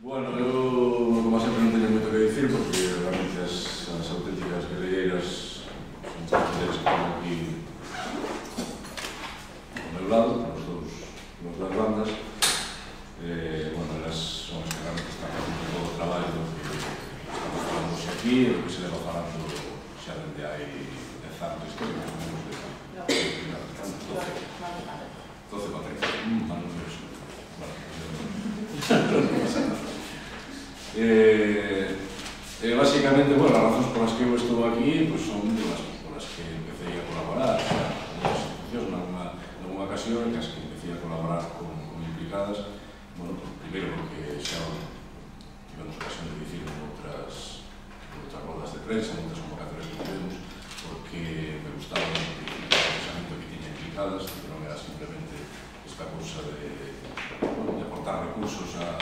Bueno, eu, como sempre, non teño moito que dicir, porque realmente as auténticas guerreiras son as mulleres que están aquí ao meu lado, nas dúas bandas. Bueno, elas son as que realmente están facendo todo o traballo que estamos falando aquí, e o que se leva falando xa dende hai 10 anos de historia, máis ou menos de 12 para 30, non me vexo. Básicamente, bueno, as razóns polas que eu estou aquí son polas que empecé a colaborar con as institucións nalgúna ocasión, que as que empecé a colaborar con implicadas. Bueno, primeiro porque xa tivemos ocasión de dicir en outras rodas de prensa, en outras convocatorias que tivemos, porque me gustaba o pensamento que tiña implicadas, que non era simplemente esta cousa de aportar recursos a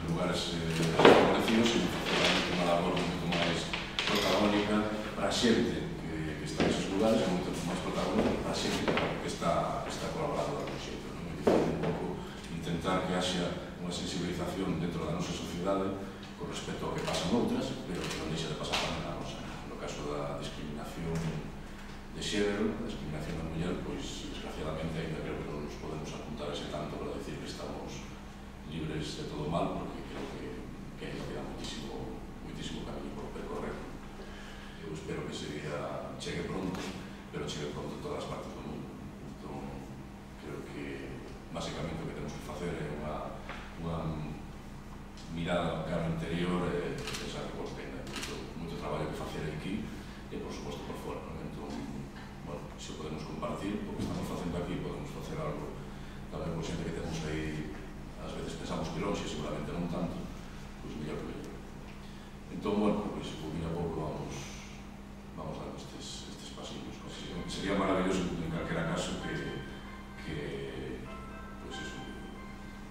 lugares desfavorecidos, sino que unha labor moito máis protagónica para a xente que está neses lugares, e moito máis protagónica para a xente que está colaborando con o xeito. Un pouco intentar que haxa unha sensibilización dentro da nosa sociedade con respecto ao que pasa noutras, pero que non deixa de pasar tamén na nosa. No caso da discriminación de xénero, da discriminación da muller, pois, desgraciadamente, ainda creo que non nos podemos apuntar ese tanto para decir que estamos libres de todo mal, porque creo que ainda queda moitísimo camiño por percorrer. Eu espero que ese día chegue pronto, pero chegue pronto en todas as partes do mundo. Entón, creo que, basicamente, o que temos que facer é unha mirada cara ao interior e pensar que hai moito traballo que facer aquí e, por suposto, por fora. Entón, bueno, se o podemos compartir, o que estamos facendo aquí, podemos facer algo tamén con xente que temos aí. Ás veces pensamos que longe, seguramente non tanto, pois mellor que mellor. Entón, bueno, pois, pouquinho a pouco vamos dando estes pasillos. Sería maravilloso, en calquera caso, que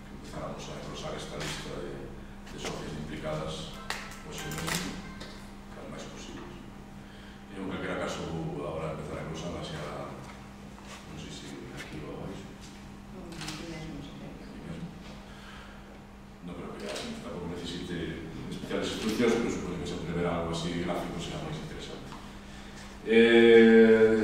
empezáramos a engrosar esta lista de socias implicadas, pois, as máis posibles. E, en calquera caso, agora empezar a engrosarlas e a, non sei se aquí ou abaixo. No creo que tampouco necesite especiales instruccións, pero supoño que sempre ver algo así gráfico será máis interesante.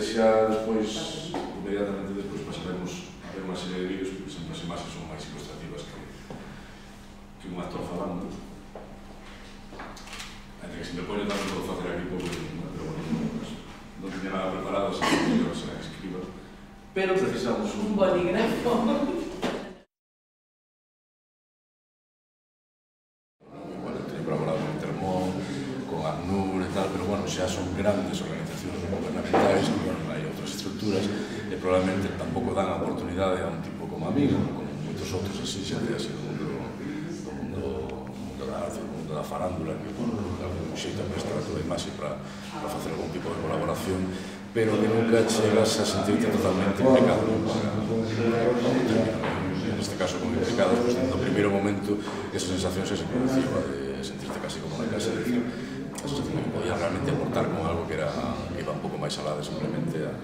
Xa despois, inmediatamente despois, pasaremos a ver unha serie de vídeos, porque sempre as imaxes son máis ilustrativas que un actor falando. Ainda que se me pone tanto por facer aquí, pero bueno, non tiña nada preparado, así que mellor será que escriba. Pero precisamos un bolígrafo. Xa son grandes organizacións gubernamentais, que hai outras estructuras e probablemente tampouco dan a oportunidade a un tipo como a mí, como moitos outros así, xa de así do mundo da arte, do mundo da farándula, que de algún xeito prestar a toda a imaxe para facer algún tipo de colaboración, pero que nunca chegas a sentirte totalmente implicado. En este caso, como implicado, no primeiro momento, esa sensación se producía de sentirte casi como na casa, de decir, a sensación de que podía realmente aportar con algo que iba un pouco máis alá de simplemente a